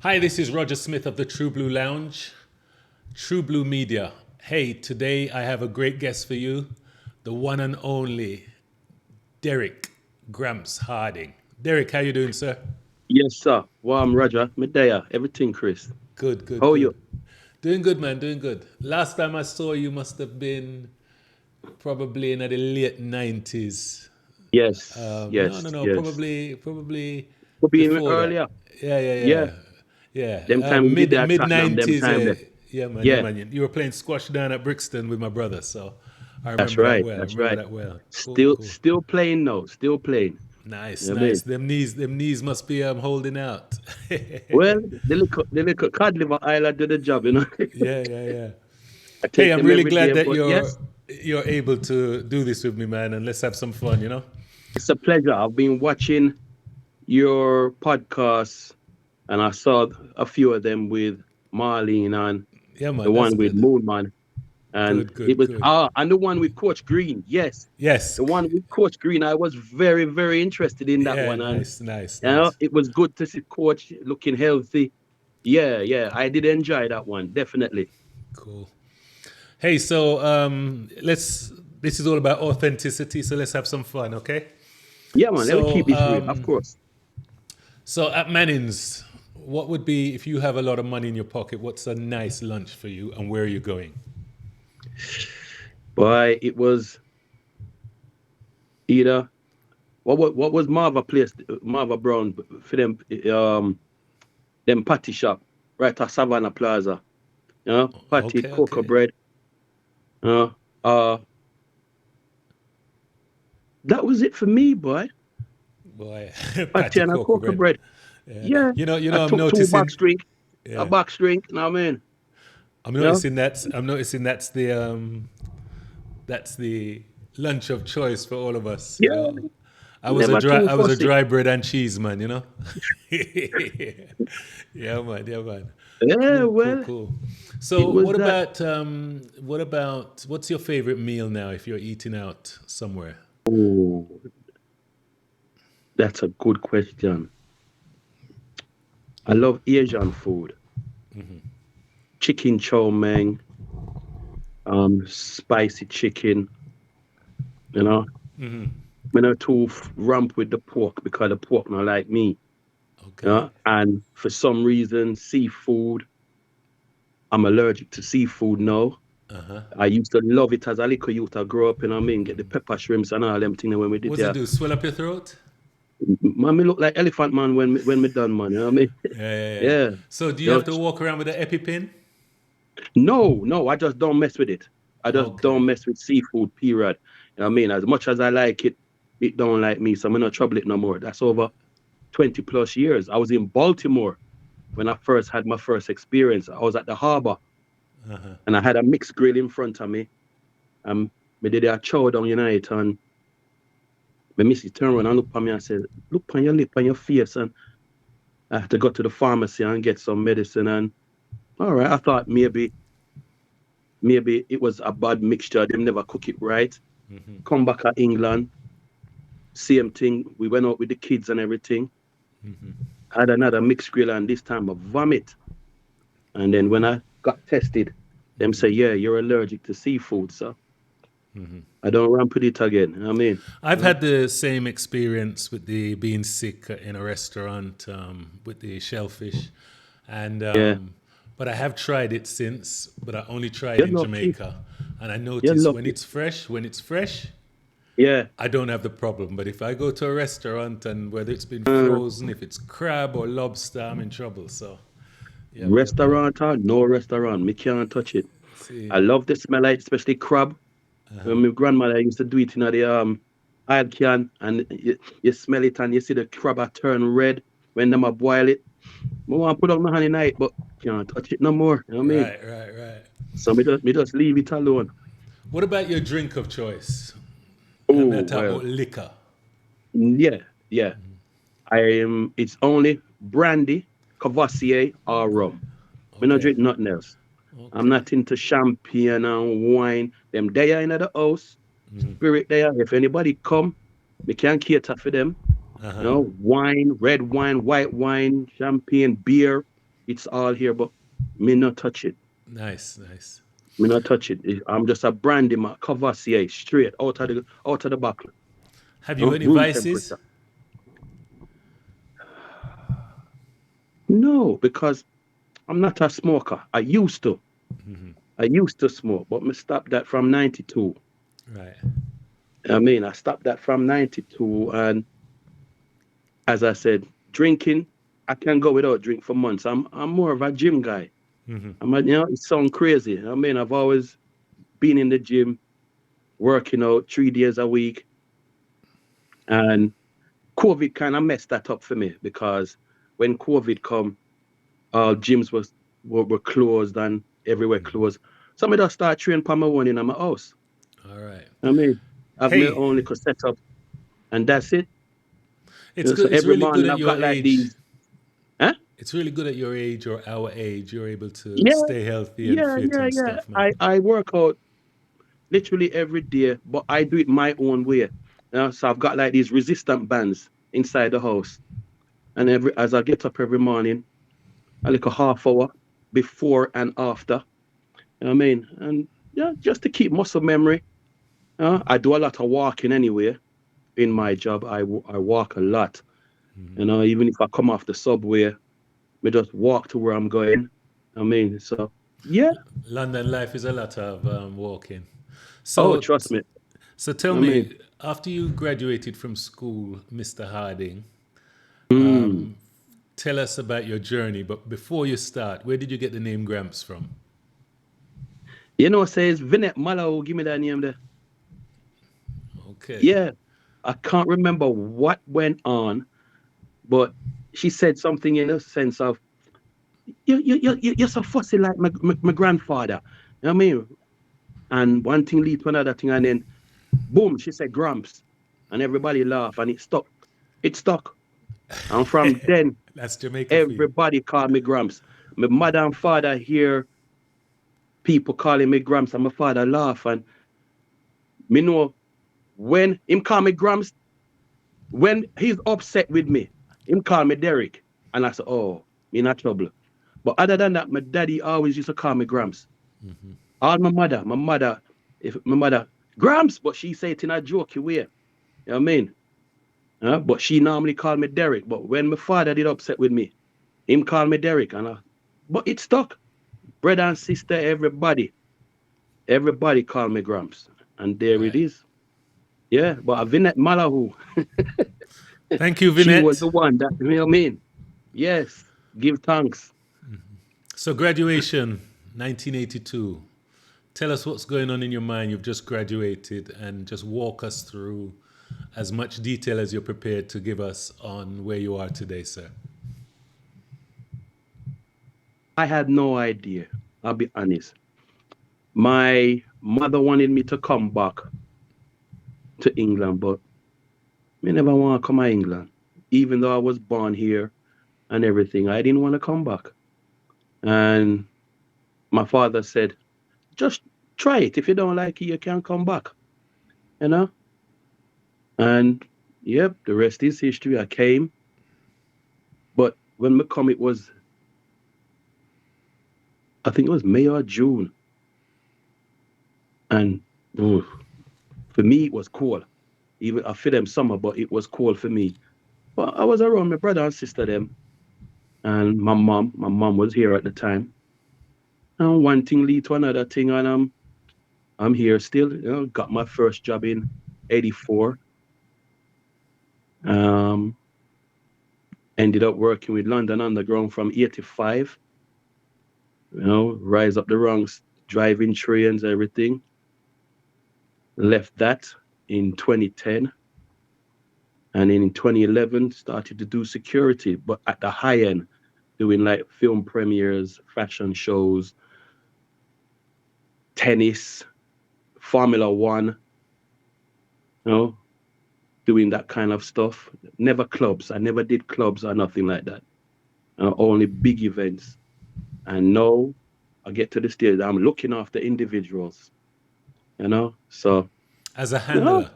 Hi, this is Roger Smith of the True Blue Lounge, True Blue Media. Hey, today I have a great guest for you, the one and only Derek Gramps Harding. Derek, how you doing, sir? Yes, sir. Warm Roger. Medea. Everything, Chris. Good, good, How are you? good. Doing good, man, doing good. Last time I saw you must have been probably in the late 90s. Yes, No, yes, no, no, yes. probably Could be even before that. earlier. Yeah, yeah, Yeah. yeah. Yeah, Them time we did mid that mid Tottenham, them nineties. time there. Yeah, man, yeah, Yeah, man. You were playing squash down at Brixton with my brother, so I that's remember that right. well. I That's remember right. that well. Cool, Still cool. still playing now. Still playing. Nice, You know what I nice. mean? Them knees must be holding out. Well, the little cod liver island do the job, you know. Yeah, yeah, yeah. I Hey, take I'm them really every day, glad that but you're yes, you're able to do this with me, man, and let's have some fun. it's a pleasure. I've been watching your podcasts and I saw a few of them with Marlene and Yeah, the man, that's one with good. Moonman. And Good, it good, was good. and the one with Coach Green, yes. Yes. The one with Coach Green, I was very, very interested in that Yeah, one. And nice, nice, nice. it was good to see Coach looking healthy. Yeah, yeah. I did enjoy that one, definitely. Cool. Hey, so let's. This is all about authenticity, so let's have some fun, okay? Yeah, man, let me So, keep this real, of course. so at Mannings, what would be if you have a lot of money in your pocket? What's a nice lunch for you, and where are you going? But it was either what was Marva place, Marva Brown for them patty shop right at Savannah Plaza. Patty, Okay, cocoa okay, bread. Uh, uh that was it for me, boy. boy, Patty patty and a cocoa cocoa bread. bread. Yeah, Yeah. I I'm took two box noticing. drink, a Yeah, box drink, you know what I mean? I'm You know? noticing that. I'm noticing that's the lunch of choice for all of us. Yeah, never too I was a fussy. dry bread and cheese man. Yeah, man. Yeah, man. Yeah, Cool, cool, well, cool. it So, was that. what's your favorite meal now if you're eating out somewhere? Oh, that's a good question. I love Asian food. Chicken chow mein, spicy chicken, you know. Me not too ramp with the pork because the pork not like me. Okay. And for some reason, seafood, I'm allergic to seafood now. I used to love it as a little youth. I grew up, you know what I mean? Get the pepper shrimps and all them things when we did What's it there. do? Swell up your throat? Man, me look like Elephant Man when me done, man. You know what I mean? Yeah, yeah, yeah. Yeah. So, do you have to Just walk around with an EpiPen? no, I just don't mess with it. I just Okay. don't mess with seafood, period. You know what I mean? As much as I like it, it don't like me. So I'm not trouble it no more. That's over 20 plus years. I was in Baltimore when I first had my first experience. I was at the harbor and I had a mixed grill in front of me. Me did a chow down unite and my missus turned around and looked at me and said, look on your lip and your face. And I had to go to the pharmacy and get some medicine. And all right, I thought maybe it was a bad mixture. They never cook it right. Come back at England, same thing. We went out with the kids and everything. Had another mixed grill and this time I vomit. And then when I got tested, them say, yeah, you're allergic to seafood, so I don't ramp with it again. You know what I mean? I've You know? had the same experience with the being sick in a restaurant with the shellfish, and Yeah. but I have tried it since. But I only tried You're in lucky. Jamaica, and I You're noticed lucky. when it's fresh, Yeah. I don't have the problem. But if I go to a restaurant and whether it's been Uh, frozen, if it's crab or lobster, I'm in trouble. So, yep, yep, yep. restaurant or no restaurant, me can't touch it. See, I love the smell of it, especially crab. When my grandmother used to do it in the oil can and you smell it and you see the crab a turn red when them a boil it. I want to put on my hand in it, but can't touch it no more. You know what I mean? right, right, right. So me just leave it alone. What about your drink of choice? And I'm going Oh to talk well, about liquor. yeah, yeah. It's only brandy, Cavassier, or rum. Me not Okay, drink nothing else. I'm okay. not into champagne and wine. Them they are in the house. Spirit there. If anybody come, we can cater for them. Wine, red wine, white wine, champagne, beer. It's all here, but me not touch it. Nice, nice. Me not touch it. I'm just a brandy my Cavassier straight out of the bottle. Have you got any Room vices? temperature. No, because I'm not a smoker. I used to. I used to smoke, but me stopped that from 92. Right. I stopped that from 92. And as I said, drinking, I can go without drink for months. I'm more of a gym guy. It sounds crazy. I've always been in the gym, working out 3 days a week. And COVID kind of messed that up for me because when COVID come, gyms were closed and everywhere closed. So I just start training for my own in my house. All right. I mean, I've my Hey, own little setup and that's it. it's So good. It's every really good morning at I've your got like age. these, huh? It's really good at your age or our age. You're able to Yeah, stay healthy and fit and yeah. stuff, man. I work out literally every day, but I do it my own way. So I've got like these resistant bands inside the house. And as I get up every morning, a little half hour before and after. You know what I mean? And yeah, just to keep muscle memory. I do a lot of walking anyway. In my job, I walk a lot. Even if I come off the subway, I just walk to where I'm going. So yeah. London life is a lot of walking. Oh, So, trust me. so tell I mean, me, after you graduated from school, Mr. Harding, mm, tell us about your journey. But before you start, where did you get the name Gramps from? says Vinette Malo, give me that name there. Okay. Yeah, I can't remember what went on, but she said something in the sense of you're so fussy like my grandfather. You know what I mean? And one thing lead to another thing, and then boom, she said Gramps, and everybody laughed, and it stuck. It stuck, and from then That's Jamaica for you. everybody called me Gramps. My mother and father hear people calling me Gramps, and my father laugh, and me know when him call me Gramps, when he's upset with me, him call me Derek, and I say, oh, me in trouble. But other than that, my daddy always used to call me Gramps. All if my mother, Gramps, but she say it in a jokey way. You know what I mean? But she normally called me Derek. But when my father did upset with me, him called me Derek. But it stuck. Brother and sister, everybody called me Gramps. And there it Right. is. Yeah, but Vinette Malahu, Thank you, she was Vinette. the one that, you know what I mean? Yes, give thanks. So, graduation, 1982. Tell us what's going on in your mind. You've just graduated and just walk us through as much detail as you're prepared to give us on where you are today, sir. I had no idea. I'll be honest. My mother wanted me to come back to England, but me never want to come to England. Even though I was born here and everything, I didn't want to come back. And my father said, just try it. If you don't like it, you can come back. You know? And yep, the rest is history. I came. But when I come, I think it was May or June. And oof, for me, it was cold. Even I feel them summer, but it was cold for me. But I was around my brother and sister them and my mom was here at the time. And one thing lead to another thing, and I'm here still. Got my first job in '84. Um, Ended up working with London Underground from '85. Rise up the ranks, driving trains, everything. Left that in 2010, and then in 2011 started to do security, but at the high end, doing like film premieres, fashion shows, tennis, Formula One. You know, doing that kind of stuff. Never clubs. I never did clubs or nothing like that. Only big events. And now I get to the stage I'm looking after individuals. So As a you know, handler,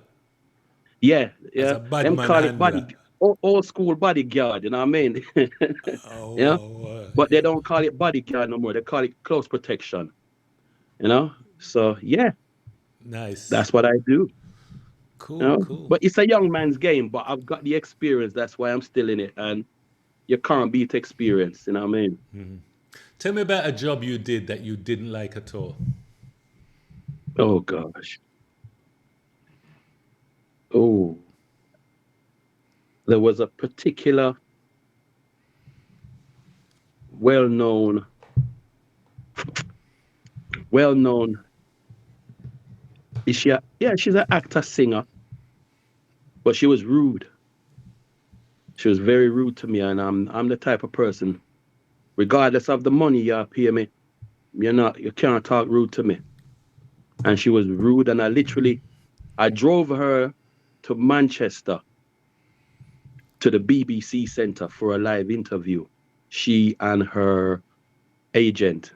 yeah, as yeah. a bad Them man call it handler. old school bodyguard, you know what I mean? Oh, Yeah. But they yeah. don't call it bodyguard no more. They call it close protection, you know? So yeah, Nice. that's what I do. You Cool, know? cool. But it's a young man's game, but I've got the experience. That's why I'm still in it. And you can't beat experience, you know what I mean? Tell me about a job you did that you didn't like at all. Oh gosh. Oh, there was a particular well-known, well-known, is she yeah, she's an actor singer, but she was rude. She was very rude to me, and I'm the type of person, regardless of the money you pay me, you can't talk rude to me. And she was rude, and I drove her to Manchester to the BBC Centre for a live interview. She and her agent,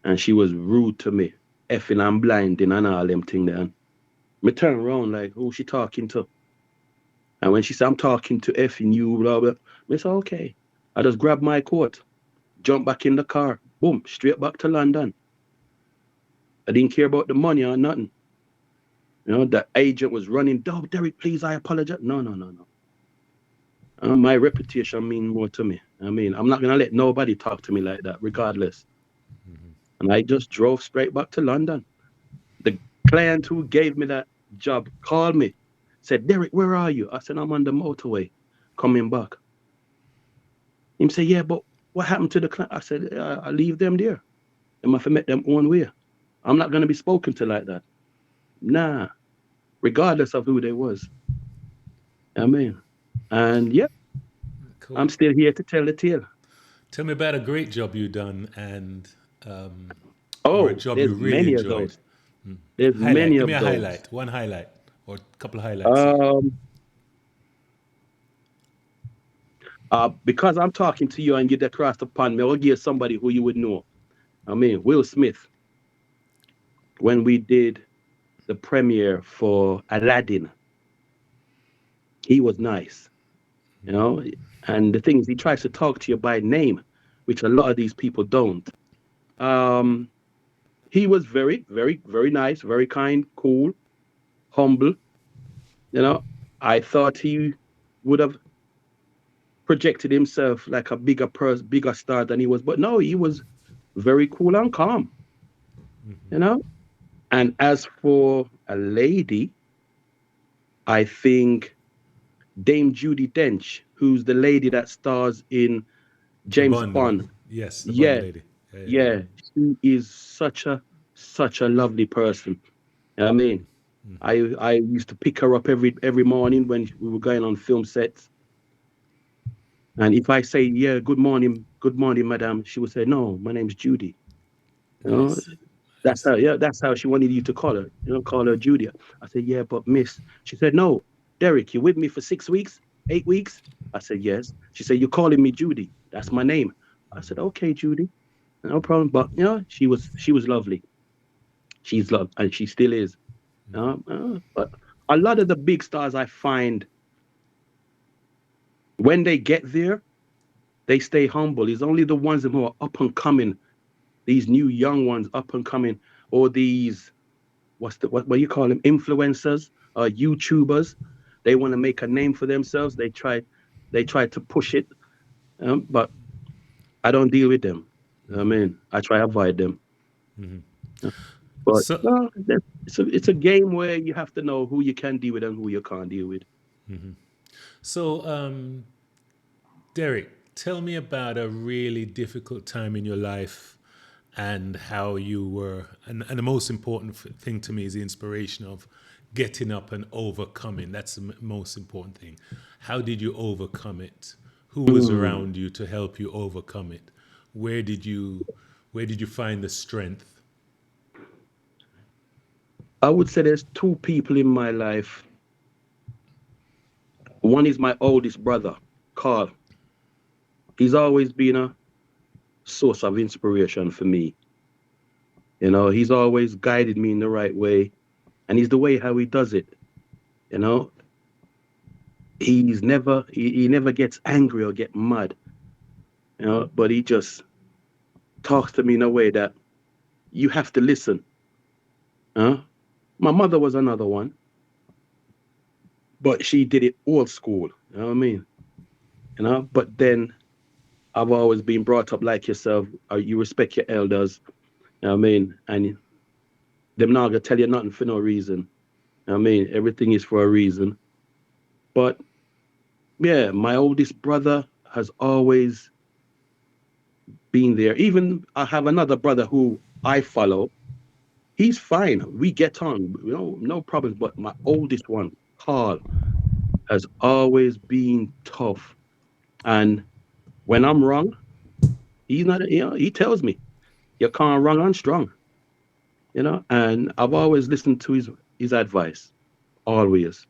and she was rude to me, effing and blinding and all them thing there. Me turn around like, who she talking to? And when she said, I'm talking to effing you, blah, blah, I said, okay. I just grabbed my coat, jump back in the car, boom, straight back to London. I didn't care about the money or nothing. The agent was running, oh, Derek, please, I apologize. No, no, no, no. My reputation means more to me. I mean, I'm not going to let nobody talk to me like that, regardless. And I just drove straight back to London. The client who gave me that job called me, said, Derek, where are you? I said, I'm on the motorway coming back. Him say, yeah, but what happened to the client? I said, I leave them there. They must have met them one way. I'm not going to be spoken to like that. Nah, regardless of who they was. I mean, and yeah, I'm Cool. still here to tell the tale. Tell me about a great job you done and um, or a Oh, job you there's really many of enjoyed. those. There's Highlight. many Give me of a those. highlight. One highlight or a couple of highlights. Um, because I'm talking to you and you're across the pond, I will give somebody who you would know. I mean, Will Smith, when we did the premiere for Aladdin, he was nice, you know. And the thing is, he tries to talk to you by name, which a lot of these people don't. Um, he was very, very, very nice, very kind, cool, humble. You know, I thought he would have projected himself like a bigger star than he was, but no, he was very cool and calm. You know. And as for a lady, I think Dame Judy Dench, who's the lady that stars in The James Bond one. Bond. Yes, the Bond Yeah, lady. Yeah, yeah, yeah. yeah, she is such a lovely person. I mean, I used to pick her up every morning when we were going on film sets. And if I say, yeah, good morning, madam, she would say, no, my name's Judy. You know, Nice. that's Nice. how, yeah, that's how she wanted you to call her, call her Judy. I said, yeah, but miss. She said, no, Derek, you with me for 6 weeks, 8 weeks? I said, yes. She said, you're calling me Judy. That's my name. I said, okay, Judy, no problem. But she was lovely. She's loved, and she still is. But a lot of the big stars I find when they get there, they stay humble. It's only the ones who are up and coming, these new young ones up and coming, or these what you call them, influencers, YouTubers. They want to make a name for themselves. They try to push it, but I don't deal with them. I mean, I try to avoid them. But So, no, it's a game where you have to know who you can deal with and who you can't deal with. so, Derek, tell me about a really difficult time in your life and how you were, and the most important thing to me is the inspiration of getting up and overcoming. That's the most important thing. How did you overcome it? Who was Mm. around you to help you overcome it? Where did you, where did you find the strength? I would say there's two people in my life. One is my oldest brother, Carl. He's always been a source of inspiration for me. He's always guided me in the right way, and he's the way how he does it. You know, he never gets angry or get mad, but he just talks to me in a way that you have to listen. Huh? My mother was another one, but she did it old school. You know what I mean? But then I've always been brought up like yourself. You respect your elders. You know what I mean? And them not gonna tell you nothing for no reason. You know what I mean? Everything is for a reason. But yeah, my oldest brother has always been there. Even I have another brother who I follow. He's fine. We get on, no problems. But my oldest one, Carl, has always been tough. And when I'm wrong, he's not, he tells me, you can't wrong and strong, and I've always listened to his advice, always.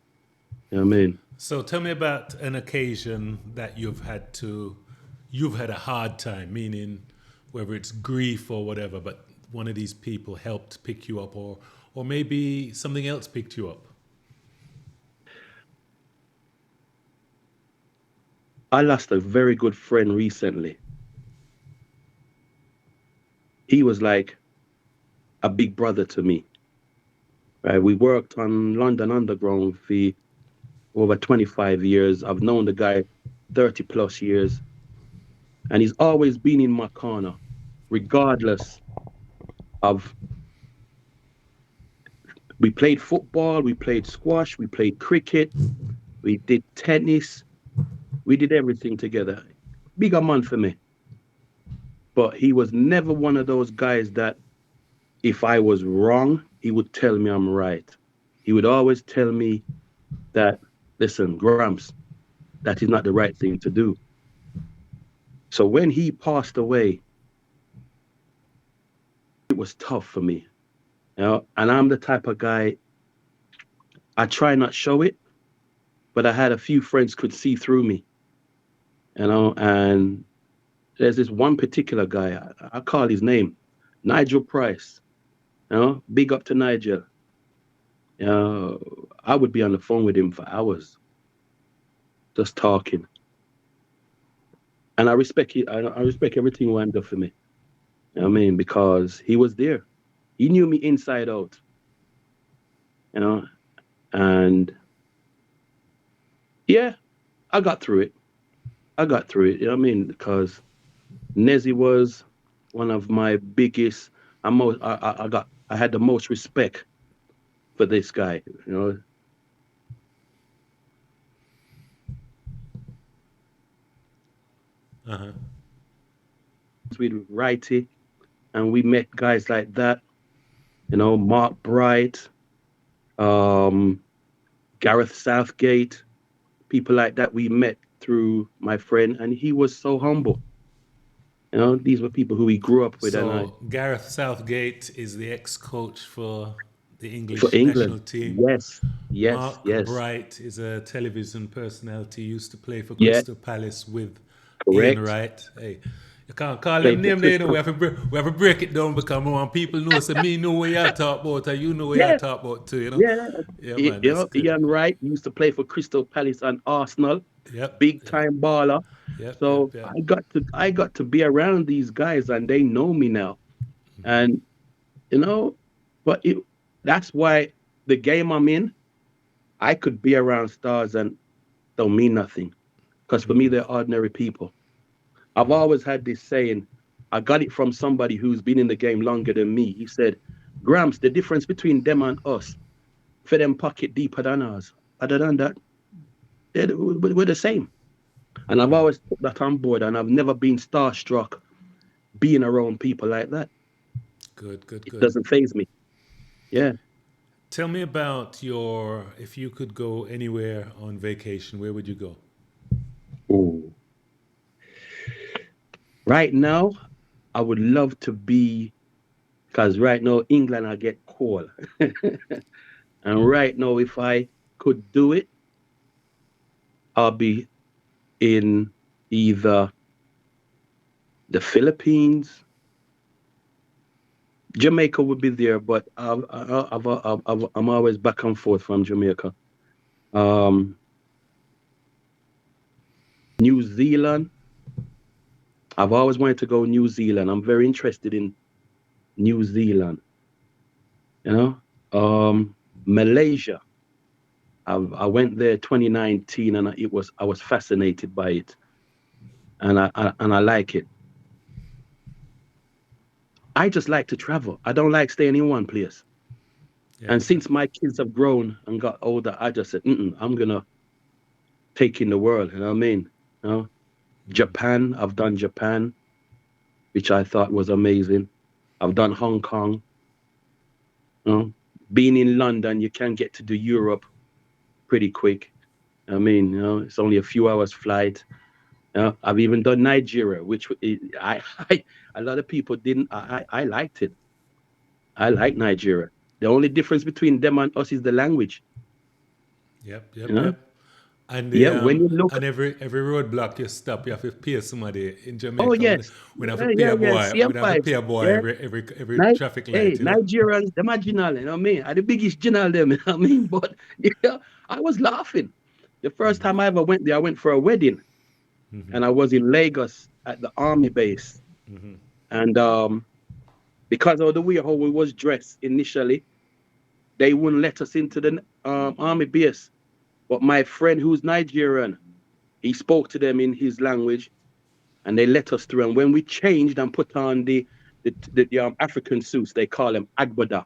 You know what I mean? So tell me about an occasion that you've had a hard time, meaning whether it's grief or whatever, but one of these people helped pick you up, or maybe something else picked you up. I lost a very good friend recently. He was like a big brother to me. Right? We worked on London Underground for over 25 years. I've known the guy 30 plus years, and he's always been in my corner, regardless of. We played football, we played squash, we played cricket, we did tennis, we did everything together. Bigger man for me. But he was never one of those guys that if I was wrong, he would tell me I'm right. He would always tell me that, listen, Gramps, that is not the right thing to do. So when he passed away, it was tough for me. And I'm the type of guy, I try not show it, but I had a few friends could see through me, and there's this one particular guy, I call his name, Nigel Price. Big up to Nigel. Uh, I would be on the phone with him for hours, just talking. And I respect it. I respect everything Wham done for me. You know what I mean? Because he was there. He knew me inside out, you know, and yeah, I got through it. I got through it. You know what I mean? Because Nezzy was one of my biggest. I had the most respect for this guy. Uh huh. With Righty, and we met guys like that. Mark Bright, um, Gareth Southgate, people like that. We met through my friend, and he was so humble. These were people who we grew up with, and I So Gareth Southgate is the ex-coach for the for English England. national team. Yes, yes, Mark yes. Bright is a television personality. Used to play for Yeah, Crystal Palace with Ian correct. Wright. Hey, you can't call Play them for name there. You know, Crystal. we have to break it down because more people know. So me know what you talk about, and you know what you Yeah, talk about too. yeah. Yeah, man, that's good. Ian Wright used to play for Crystal Palace and Arsenal, Yep, big yep, time baller. yep, So yep, yep. I got to be around these guys, and they know me now. And you know, but that's why the game I'm in, I could be around stars and don't mean nothing. Because for me, they're ordinary people. I've always had this saying, I got it from somebody who's been in the game longer than me. He said, Gramps, the difference between them and us, for them pocket deeper than ours. Other than that, we're the same. And I've always put that on board, and I've never been starstruck being around people like that. Good, good, It good. doesn't phase me. Yeah. Tell me about your. If you could go anywhere on vacation, where would you go? Ooh. Right now, I would love to be, because right now, England, I get cold. And right now, if I could do it, I'll be in either the Philippines, Jamaica would be there, but I'm always back and forth from Jamaica. Um, New Zealand. I've always wanted to go New Zealand. I'm very interested in New Zealand. You know, Malaysia. I went there 2019, and I was fascinated by it, and I like it. I just like to travel. I don't like staying in one place. Yeah. And since my kids have grown and got older, I just said, I'm gonna take in the world. You know what I mean? You know, Japan. I've done Japan, which I thought was amazing. I've done Hong Kong. You know, being in London, you can get to do Europe pretty quick. I mean, it's only a few hours flight. I've even done Nigeria, which I a lot of people didn't. I liked it. I like Nigeria. The only difference between them and us is the language. Yep, You yep, know? yep. And the Yeah. When you look, and every roadblock you stop, you have to pay somebody in oh Jamaica. yes, When I have to yeah, pay yeah, a yeah. boy, Same when I have to pay vibes. a boy Yeah. every traffic Hey, light, you know. Nigerians, the marginal, you know what I mean? Are the biggest general them, you know what I mean? But yeah, I was laughing. The first time I ever went there, I went for a wedding, and I was in Lagos at the army base. And because of the way how we was dressed initially, they wouldn't let us into the army base. But my friend who's Nigerian, he spoke to them in his language, and they let us through. And when we changed and put on the African suits, they call them agbada.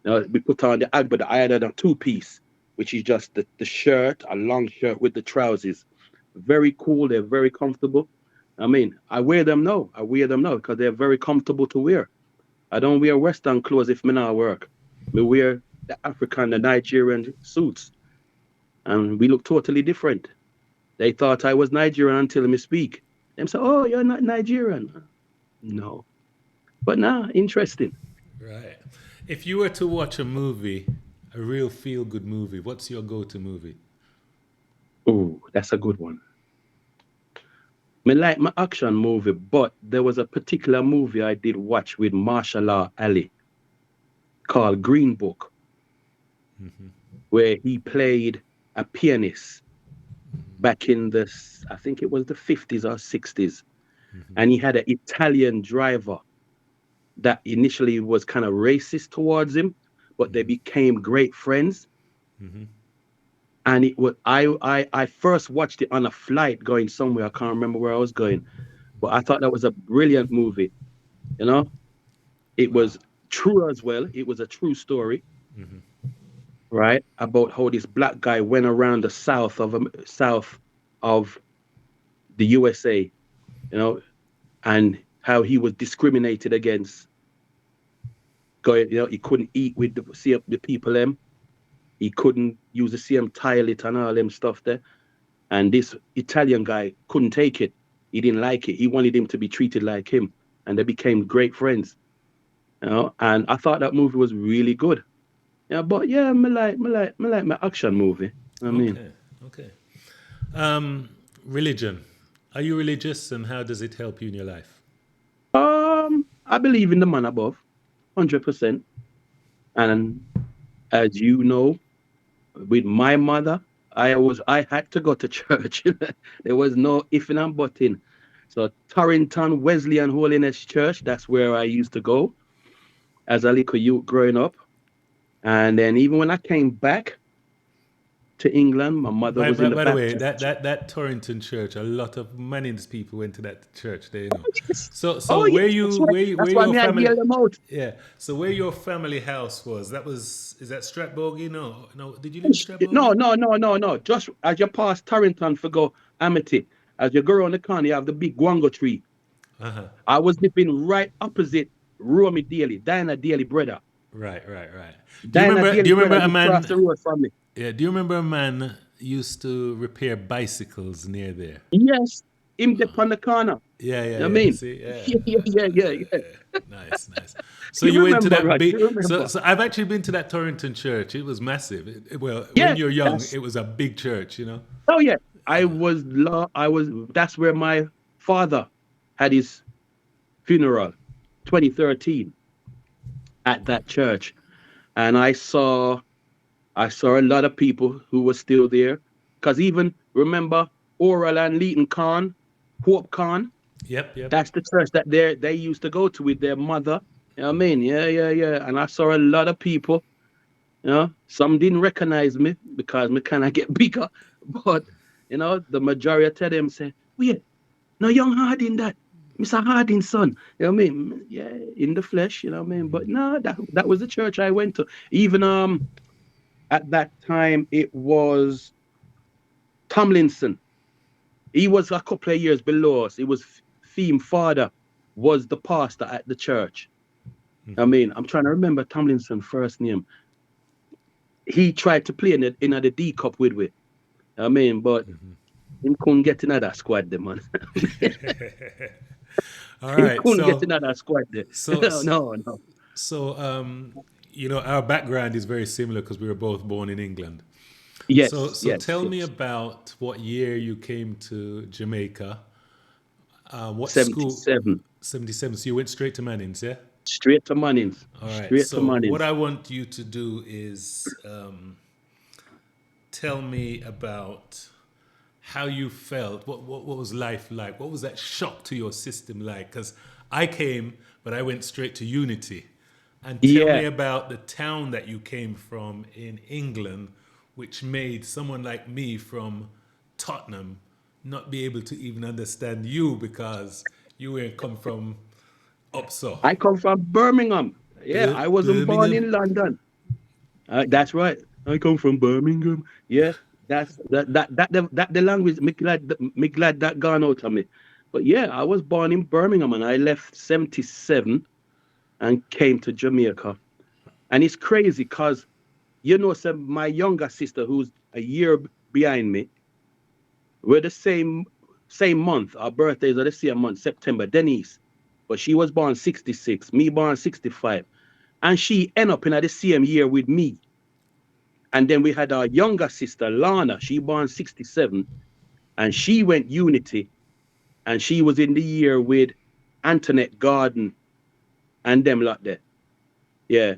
We put on the agbada. I had a two-piece, which is just the shirt, a long shirt with the trousers. Very cool. They're very comfortable. I mean, I wear them now. I wear them now because they're very comfortable to wear. I don't wear Western clothes if me not work. Me wear the African, the Nigerian suits, and we look totally different. They thought I was Nigerian until me speak. Them say, "Oh, you're not Nigerian." No, but now interesting. Right. If you were to watch a movie, a real feel good movie, what's your go to movie? Oh, that's a good one. Me like my action movie, but there was a particular movie I did watch with Marshall Ali called Green Book, where he played a pianist back in I think it was the 50s or 60s. And he had an Italian driver that initially was kind of racist towards him, but they became great friends. And it was I first watched it on a flight going somewhere. I can't remember where I was going, but I thought that was a brilliant movie. You know, it Wow. was true as well. It was a true story, right? About how this black guy went around the south of the USA, you know, and how he was discriminated against. Going, he couldn't eat with the people them. He couldn't use the same toilet and all them stuff there. And this Italian guy couldn't take it. He didn't like it. He wanted him to be treated like him, and they became great friends. And I thought that movie was really good. Yeah, but yeah, me like my action movie. I mean, Okay. Okay. Religion. Are you religious and how does it help you in your life? I believe in the man above, 100%. And as you know, with my mother, I had to go to church. There was no ifing and butting. So Torrington Wesleyan Holiness Church, that's where I used to go as a little youth growing up. And then even when I came back to England, my mother was in the By the way, Baptist. that Torrington church, a lot of Mannings people went to that church there, you know. Yes. So Oh yes, that's right. where That's why your me I family hear them out. yeah. So where your family house was, is that Stratbogie? No. No, did you live in No, Stratbogie? no, no, no, no. Just as you pass Torrington for go Amity, as you go around the corner, you have the big guango tree. Uh-huh. I was living right opposite Romy Daly, Diana Daly brother. Right. Diana Do Daly you brother remember a live across the man road from me. yeah, do you remember a man used to repair bicycles near there? Yes, him dip on the corner. You know what I Yeah. mean? See, yeah. Yeah. Nice. So You you went to remember, that Rod? big. You remember? So I've actually been to that Torrington church. It was massive. Well, when Yes, you're young, that's it was a big church. You know. oh yeah. I was that's where my father had his funeral, 2013, at that church. And I saw a lot of people who were still there. Because even remember Oral and Leeton Khan, Hope Khan. Yep, yep. That's the church that they used to go to with their mother. You know what I mean? Yeah, yeah, yeah. And I saw a lot of people. You know, some didn't recognize me because me kind of get bigger, but the majority of them say, "Wait, no young Hardin that, Mr. Hardin's son." You know what I mean? Yeah, in the flesh. You know what I mean? But no, that was the church I went to. Even at that time it was Tomlinson. He was a couple of years below us. It was Theme Father was the pastor at the church. I mean, I'm trying to remember Tomlinson's first name. He tried to play in the D Cup with we. I mean, but he couldn't get in that squad there, man. All He right. couldn't get in that squad there. So, No, no, no. so, our background is very similar because we were both born in England. So, Yes, so yes, tell me yes. about what year you came to Jamaica. What school? 77. 77. So you went straight to Mannings, yeah? Straight to Mannings. All right. Straight to So what Mannings. I want you to do is tell me about how you felt. What was life like? What was that shock to your system like? Because I came, but I went straight to Unity. And tell me Yeah. about the town that you came from in England, which made someone like me from Tottenham not be able to even understand you because you were come from up so. I come from Birmingham. Yeah, I wasn't born Birmingham. in London. That's right. I come from Birmingham. Yeah, that's that the language. Me glad that gone out of me. But yeah, I was born in Birmingham and I left 77 and came to Jamaica. And it's crazy because so my younger sister, who's a year behind me, we're the same month. Our birthdays are the same month, September. Denise, but she was born 66. Me born 65, and she end up in the same year with me. And then we had our younger sister, Lana. She born 67, and she went Unity, and she was in the year with Antoinette Garden and them lot there. Yeah,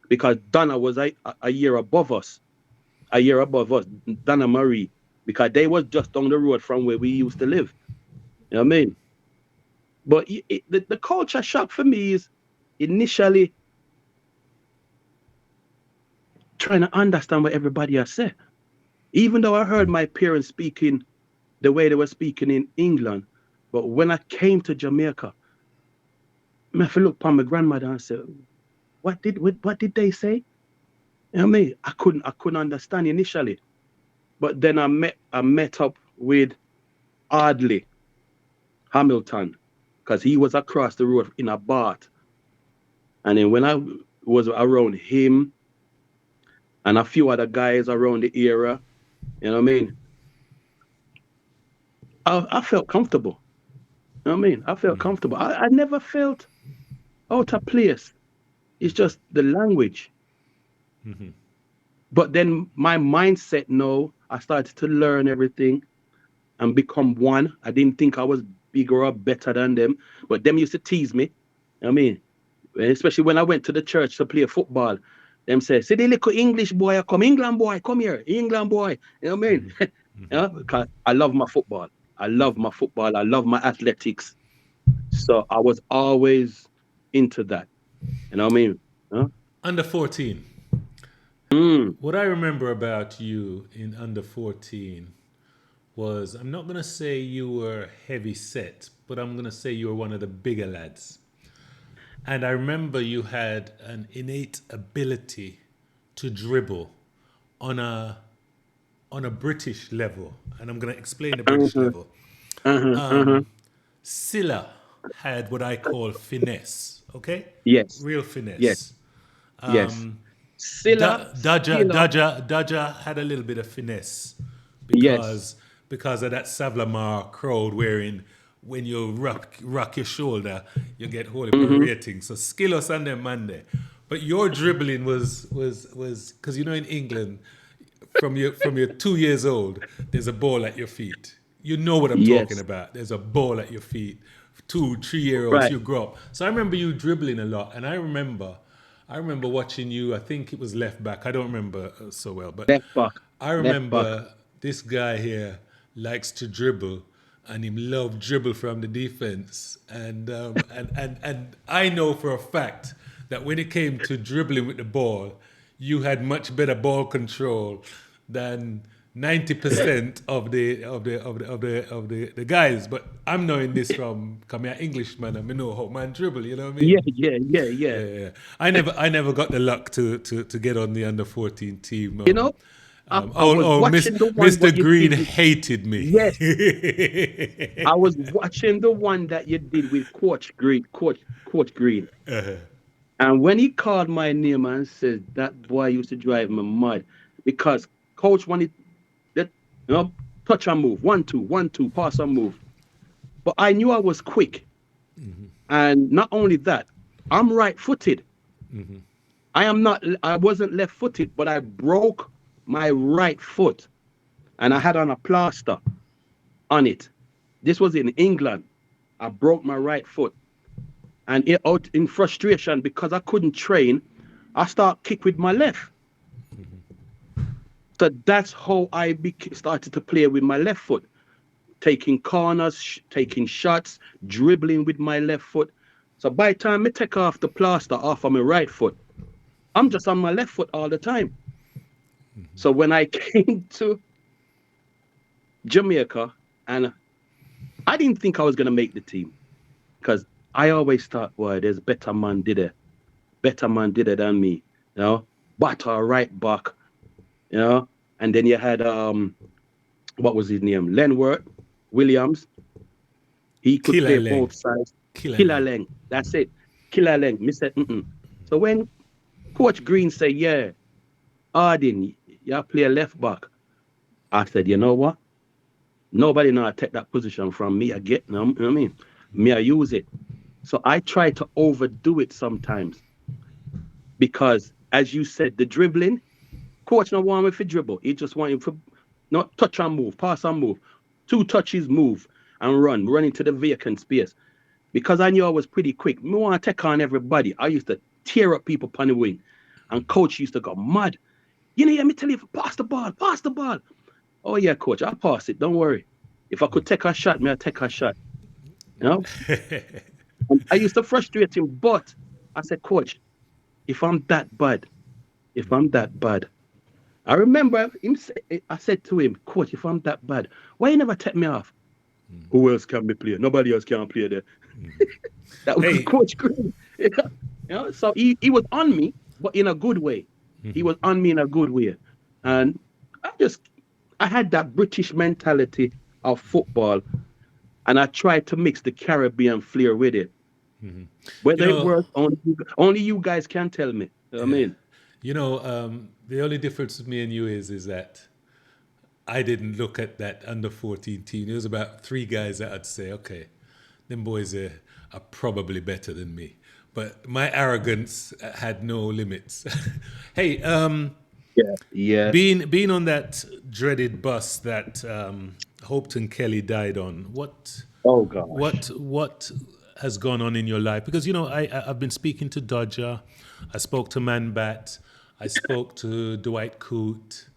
because Donna was a year above us, Donna Marie, because they was just down the road from where we used to live. You know what I mean? But the culture shock for me is initially trying to understand what everybody has said. Even though I heard my parents speaking the way they were speaking in England, but when I came to Jamaica, I have to look upon my grandmother and say, what did they say? You know what I mean? I couldn't understand initially. But then I met up with Ardley Hamilton, because he was across the road in a bath. And then when I was around him and a few other guys around the area, you know what I mean? I felt comfortable. You know what I mean? I felt comfortable. I never felt out of place. It's just the language. But then my mindset now, I started to learn everything and become one. I didn't think I was bigger or better than them, but them used to tease me. You know what I mean? Especially when I went to the church to play football. Them say, see the little English boy, come England boy, come here, England boy. You know what I mean? Because I love my football. I love my football. I love my athletics. So I was always into that. You know what I mean? Huh? Under 14. Mm. What I remember about you in under 14 was, I'm not going to say you were heavy set, but I'm going to say you were one of the bigger lads. And I remember you had an innate ability to dribble on a British level. And I'm going to explain the British Uh-huh, level. uh-huh, uh-huh. Silla had what I call finesse, okay? Yes, Real yes, finesse. yes. Silla. Dodger had a little bit of finesse Yes, because of that Savlamar crowd wherein when you rock your shoulder, you get holy per mm-hmm. rating. So skill us on them Monday. But your dribbling was because in England, from your 2 years old, there's a ball at your feet. You know what I'm talking Yes, about. There's a ball at your feet. 2, 3 year olds, right. you grow up. So I remember you dribbling a lot, and I remember watching you. I think it was left back. I don't remember so well, but Left back, I left back. remember this guy here. likes to dribble, and him love dribble from the defense. And I know for a fact that when it came to dribbling with the ball, you had much better ball control than 90% of the guys. But I'm knowing this from coming an Englishman, and I know how man dribble. You know what I Yeah, mean? yeah, yeah, yeah. Yeah. I never got the luck to get on the under 14 team. You know, I was watching the one Mr. what you Green did with, hated me. yes, I was watching the one that you did with Coach Green. And when he called my name and said that boy used to drive me mad because coach wanted that, touch and move, 1-2, 1-2, pass and move. But I knew I was quick. And not only that, I'm right-footed. I wasn't left-footed, but I broke my right foot and I had on a plaster on it. This was in England. I broke my right foot. And out in frustration, because I couldn't train, I start kick with my left. So that's how I started to play with my left foot, taking corners, taking shots, dribbling with my left foot. So by the time I take off the plaster off of my right foot, I'm just on my left foot all the time. So when I came to Jamaica, and I didn't think I was going to make the team, because I always thought, boy, there's better man did it than me, Butter right back, and then you had what was his name, Lenworth Williams. He could Killer play Leng. both sides. Killer Killer Leng. Leng, that's it. Killer Leng. Me said, So when Coach Green said, yeah, Hardin, you play left back, I said, you know what? Nobody know I take that position from me. I get, you know what I mean? Me, I use it. So I try to overdo it sometimes because, as you said, the dribbling, coach don't want me to dribble. He just want him to not touch and move, pass and move. 2 touches, move and run into the vacant space. Because I knew I was pretty quick. Me want to take on everybody. I used to tear up people on the wing. And coach used to go mad. Let me tell you, pass the ball. Oh, yeah, coach, I'll pass it. Don't worry. If I could take a shot, I'll take a shot. And I used to frustrate him, but I said, coach, if I'm that bad, I remember I said to him, coach, if I'm that bad, why you never take me off? Who else can be play? Nobody else can play there. That was Hey. Coach Green. So he was on me, but in a good way. He was on me in a good way. And I had that British mentality of football, and I tried to mix the Caribbean flair with it. Whether it works, only you guys can tell me. You know what I mean? The only difference with me and you is that I didn't look at that under 14 team. There was about 3 guys that I'd say, okay, them boys are probably better than me. But my arrogance had no limits. Hey, Yeah. being on that dreaded bus that Hopeton Kelly died on, Oh gosh. what has gone on in your life? Because I've been speaking to Dodger, I spoke to Man Bat, I spoke to Dwight Coote,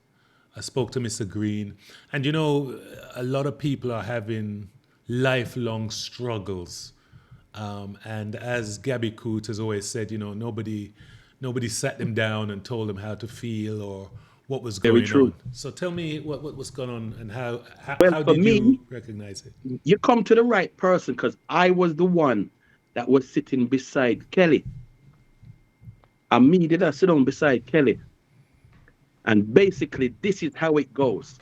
I spoke to Mr. Green, and a lot of people are having lifelong struggles. And as Gabby Coote has always said, nobody sat them down and told them how to feel or what was Very going true. on. So tell me what was going on and how Well, how for did me, you recognize it? you come to the right person because I was the one that was sitting beside Kelly. And me did I sit down beside Kelly. And basically, this is how it goes.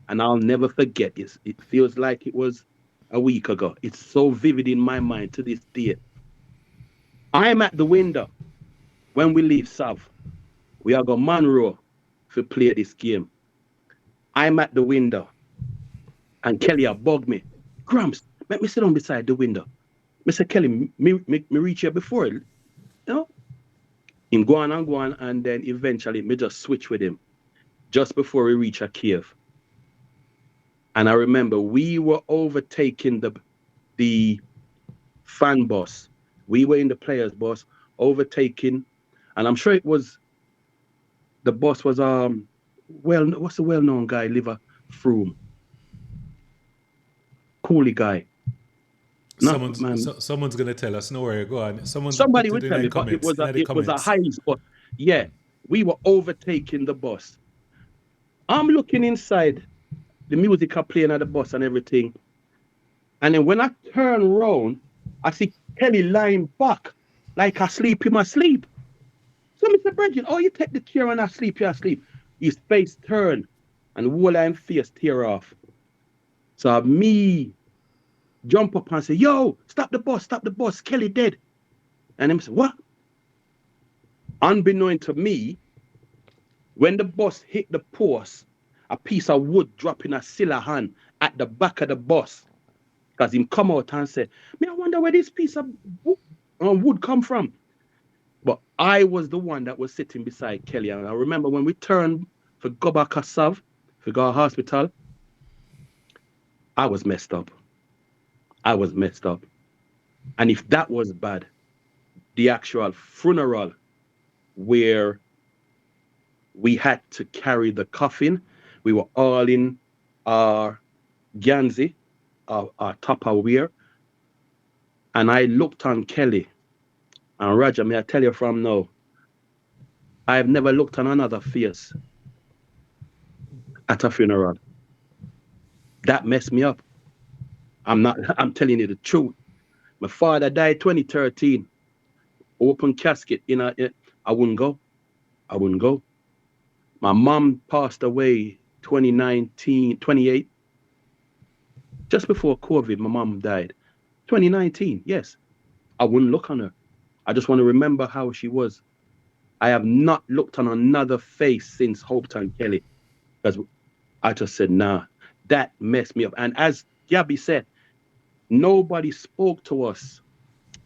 And I'll never forget it. It feels like it was a week ago. It's so vivid in my mind to this day. I'm at the window when we leave South. We are going Monroe to play this game. I'm at the window. And Kelly bugged me. Gramps, let me sit down beside the window. Mr. Kelly, me reach here before. Him go on, and then eventually me just switch with him just before we reach a cave. And I remember we were overtaking the fan bus. We were in the players' bus, overtaking, and I'm sure it was the boss was what's the well-known guy, Liver Froome. coolie guy. No, man. Someone's gonna tell us. No worry, go on. Someone Somebody put it would in tell the me, but comments. In the it was a comments. high spot. Yeah, we were overtaking the bus. I'm looking inside. The music are playing at the bus and everything. And then when I turn around, I see Kelly lying back like asleep in my sleep. So Mr. Brendan, oh, you take the chair and I sleep, you asleep. His face turned and whole I'm face tear off. So me jump up and say, yo, stop the bus, Kelly dead. And him say, what? Unbeknown to me, when the bus hit the post, a piece of wood drop in a silla hand at the back of the bus. Because him come out and say, me, I wonder where this piece of wood come from. But I was the one that was sitting beside Kelly. And I remember when we turned for go back to Sav, for go to hospital, I was messed up. I was messed up. And if that was bad, the actual funeral where we had to carry the coffin, we were all in our Ganzi, our Tupperware. And I looked on Kelly. And Roger, may I tell you from now, I have never looked on another face at a funeral. That messed me up. I'm telling you the truth. My father died 2013. Open casket I wouldn't go. I wouldn't go. My mom passed away 2019, 28. Just before COVID, my mom died. 2019, yes. I wouldn't look on her. I just want to remember how she was. I have not looked on another face since Hopetown Kelly. Because I just said, nah, that messed me up. And as Gabby said, nobody spoke to us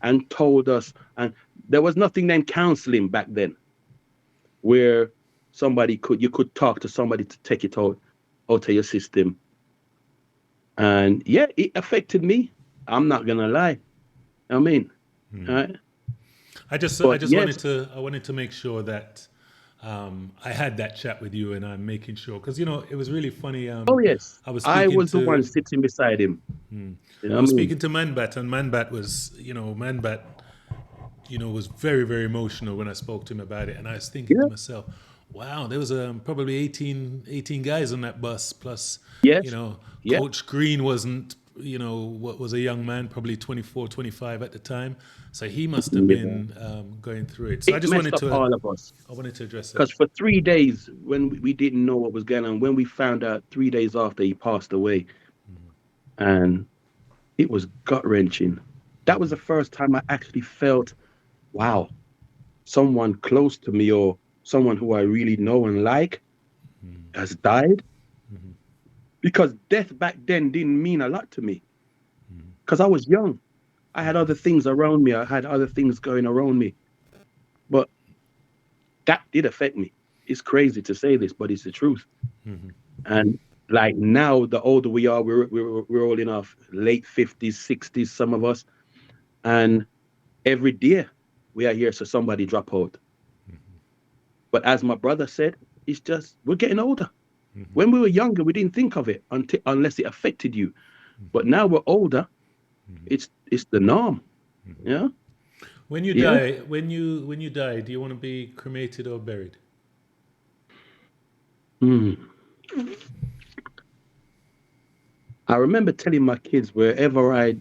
and told us. And there was nothing named counseling back then where you could talk to somebody to take it out of your system. And yeah, it affected me. I'm not gonna lie. I mean, right? I just wanted to make sure that I had that chat with you, and I'm making sure because it was really funny. Oh yes, I was I speaking was the one to sitting beside him. You know I what I was mean? speaking to Manbat, and Manbat was Manbat was very, very emotional when I spoke to him about it. And I was thinking to Yeah. myself, wow, there was probably 18 guys on that bus. Plus, Yes. Yeah. Coach Green wasn't, what was a young man, probably 24, 25 at the time. So he must have Yeah. been going through it. So It messed up all of us. I wanted to address it. Because for 3 days, when we didn't know what was going on, when we found out 3 days after he passed away, and it was gut wrenching. That was the first time I actually felt, wow, someone close to me or someone who I really know and like has died. Because death back then didn't mean a lot to me. Because I was young. I had other things around me. I had other things going around me. But that did affect me. It's crazy to say this, but it's the truth. And like now, the older we are, we're all in our late 50s, 60s, some of us. And every day we are here, so somebody drop out. But as my brother said, it's just we're getting older. When we were younger, we didn't think of it unless it affected you. But now we're older. It's the norm. Yeah. When you Yeah. die, when you die, do you want to be cremated or buried? Mm. I remember telling my kids wherever I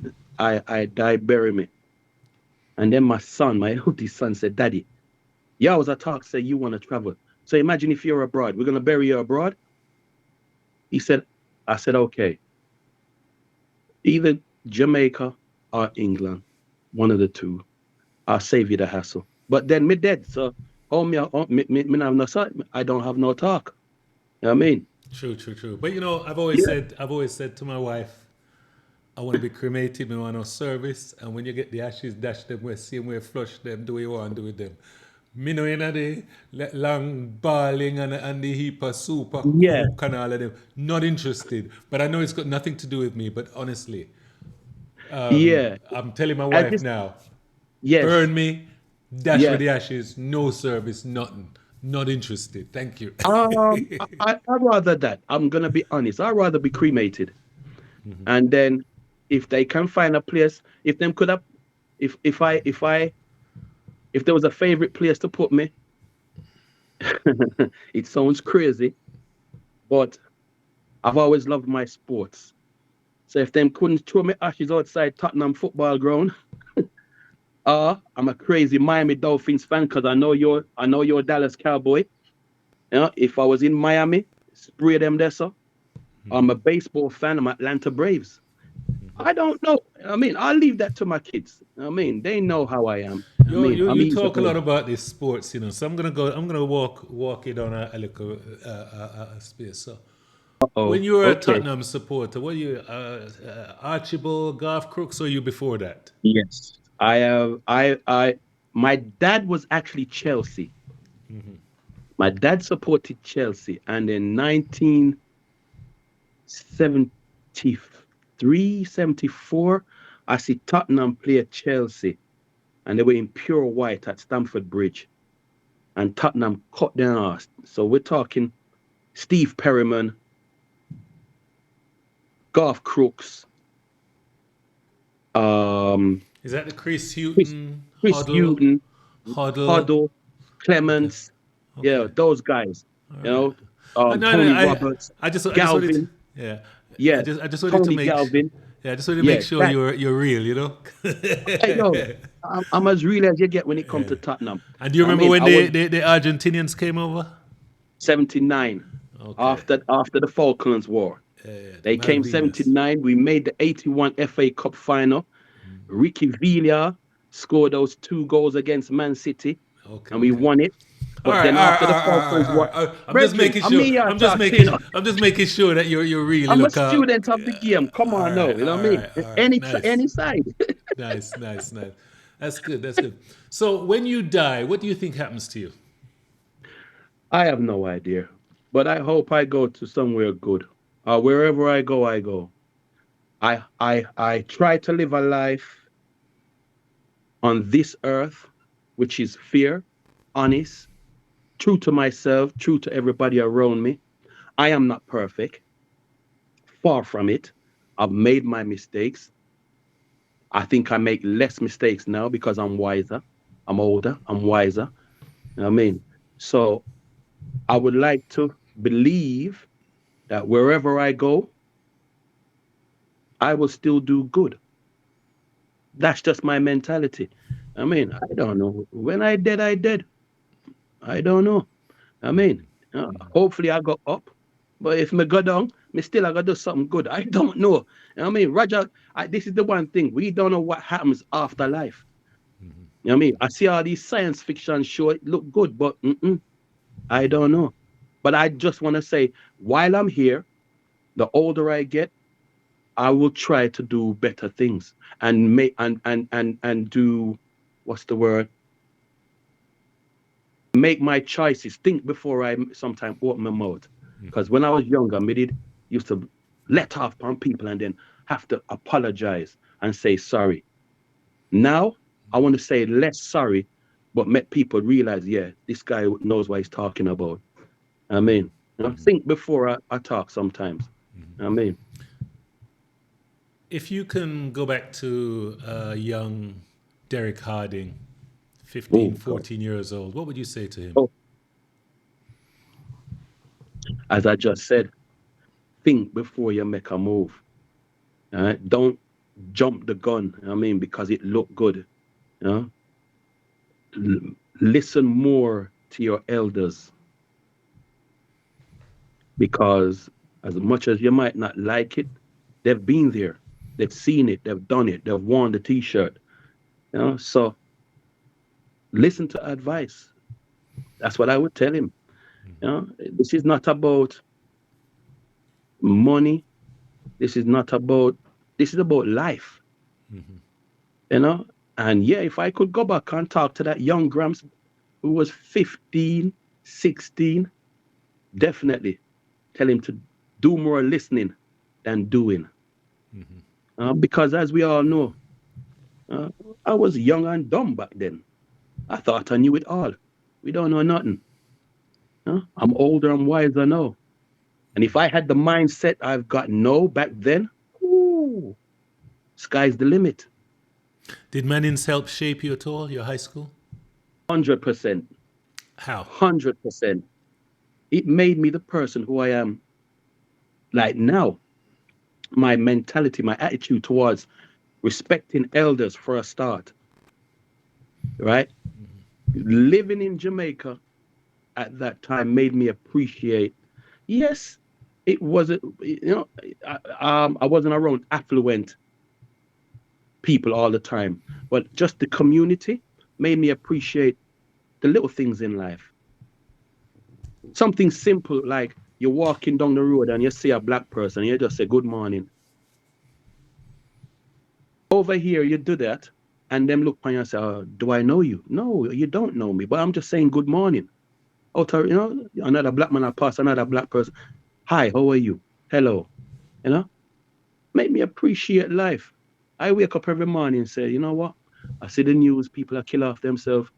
die, bury me. And then my son, my eldest son, said, "Daddy, yeah, I was a talk say you want to travel. So imagine if you're abroad. We're gonna bury you abroad." He said, I said, okay, either Jamaica or England, one of the two. I'll save you the hassle. But then me dead, so me have no I don't have no talk. You know what I mean? True. But Yeah. I've always said to my wife, I want to be cremated, me want no service, and when you get the ashes, dash them where same way, flush them, do what you want to do with them. Me know the long balling and the heap of soup, Yeah. coke and all of them. Not interested. But I know it's got nothing to do with me. But honestly, Yeah. I'm telling my I wife just now, yes. burn me, dash with Yeah. the ashes, no service, nothing. Not interested. Thank you. I'd rather that. I'm gonna be honest. I'd rather be cremated. And then if they can find a place, if them could have, if there was a favorite place to put me, it sounds crazy, but I've always loved my sports. So if them couldn't throw me ashes outside Tottenham football ground, I'm a crazy Miami Dolphins fan because I know you're a Dallas Cowboy. You know, if I was in Miami, spray them there, so. I'm a baseball fan. I'm Atlanta Braves. I don't know. I mean, I'll leave that to my kids. I mean, they know how I am. I You, mean, you I'm you easy talk a lot going. about these sports, you know. So I'm gonna go. I'm gonna walk it on a little space. So when Oh, you were a okay. Tottenham supporter, were you Archibald Garth Crooks, or you before that? Yes. I have my dad was actually Chelsea. My dad supported Chelsea, and in 1973, 74, I see Tottenham play at Chelsea, and they were in pure white at Stamford Bridge, and Tottenham cut their ass. So we're talking Steve Perryman, Garth Crooks, um, Is that the Chris Chris, Houghton Chris Huddle? Hughton, Huddle. Huddle, Okay. Clements, yeah, Okay. those guys, All you right. know, No, no, Tony Roberts, I just wanted to, Galvin, yeah, yeah, I just wanted to Tony make, Galvin, yeah, I just wanted to make yeah, sure that, you're real, you know. I know, I'm as real as you get when it comes Yeah. to Tottenham. And do you I remember mean, when I was the Argentinians came over? 79 Okay. after the Falklands War. The They came Malvinas. 79. We made the 81 FA Cup final. Ricky Villa scored those two goals against Man City, Okay, and we okay. won it. All But right, then all right, after all the right, all right, Falklands all War, right. I'm just brethren, making I sure. mean, you're talking, you know, I'm just making sure that you're real, you I'm know. a student of the game. Come All on, right, no, you know what I all mean? right, all right. Any Nice, any side. nice, nice, nice. That's good. That's good. So when you die, what do you think happens to you? I have no idea, but I hope I go to somewhere good. Wherever I go, I go. I try to live a life on this earth, which is fair, honest, true to myself, true to everybody around me. I am not perfect, far from it. I've made my mistakes. I think I make less mistakes now because I'm wiser. I'm older. I'm wiser. You know what I mean? So I would like to believe that wherever I go, I will still do good. That's just my mentality. I mean, I don't know. When I dead, I dead. I don't know. I mean, hopefully I go up. But if me go down, me still I gotta do something good. I don't know. You know what I mean? Roger, this is the one thing. We don't know what happens after life. You know what I mean? I see all these science fiction show, it look good, but I don't know. But I just want to say, while I'm here, the older I get, I will try to do better things and make and do what's the word? Make my choices. Think before I sometimes open my mouth. Because when I was younger, I did used to let off on people and then have to apologize and say sorry. Now I want to say less sorry, but make people realize, yeah, this guy knows what he's talking about. I mean, think before I talk sometimes. I mean, If you can go back to young Derek Harding, 15, oh God. 14 years old, what would you say to him? Oh, as I just said, think before you make a move. All right? Don't jump the gun. I mean, because it looked good. You know? Listen more to your elders because as much as you might not like it, they've been there, they've seen it, they've done it, they've worn the t-shirt. So listen to advice. That's what I would tell him. This is not about money. This is not about. This is about life. You know. And yeah, if I could go back and talk to that young Gramps who was 15, 16, definitely tell him to do more listening than doing. Because as we all know, uh, I was young and dumb back then. I thought I knew it all. We don't know nothing. I'm older and wiser now. And if I had the mindset I've got now back then, ooh, Sky's the limit. Did Mannings help shape you at all, your high school? 100%. How? 100%. It made me the person who I am like now. My mentality, my attitude towards respecting elders for a start, right? Living in Jamaica at that time made me appreciate. Yes, it wasn't. I wasn't around affluent people all the time, but just the community made me appreciate the little things in life. Something simple like you're walking down the road and you see a black person, and you just say good morning. Over here, you do that, and them look on you and say, oh, "Do I know you?" No, you don't know me, but I'm just saying good morning. Another black man I pass, another black person. Hi, how are you? Hello. You know, make me appreciate life. I wake up every morning and say, you know what? I see the news, people are killing off themselves.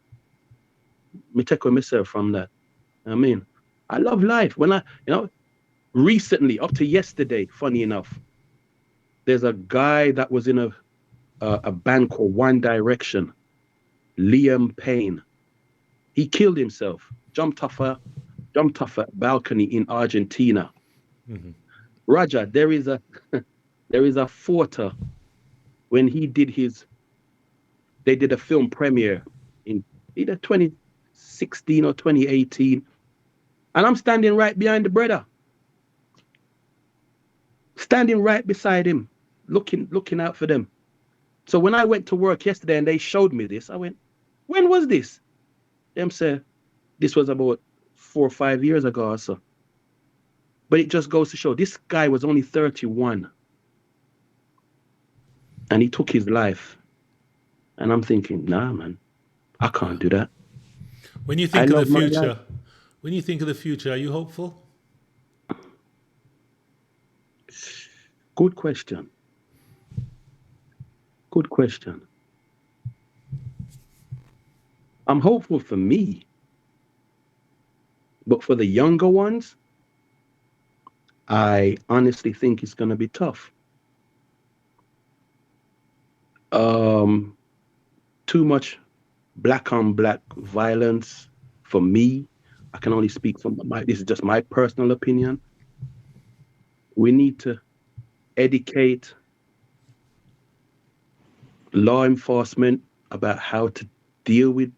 Me take away myself from that. I mean, I love life. Recently, up to yesterday, funny enough, there's a guy that was in a band called One Direction, Liam Payne. He killed himself, jumped off a balcony in Argentina. Roger, there is a there is a photo when they did a film premiere in either 2016 or 2018, and I'm standing right behind the brother, standing right beside him, looking out for them. So when I went to work yesterday and they showed me this, I went, when was this? Them say this was about 4 or 5 years ago or so. But it just goes to show this guy was only 31 and he took his life. And I'm thinking, nah, man, I can't do that. When you I think of the love my life. future, when you think of the future, are you hopeful? Good question. Good question. I'm hopeful for me, but for the younger ones, I honestly think it's going to be tough. Um, Too much black on black violence for me. I can only speak from this is just my personal opinion. We need to educate law enforcement about how to deal with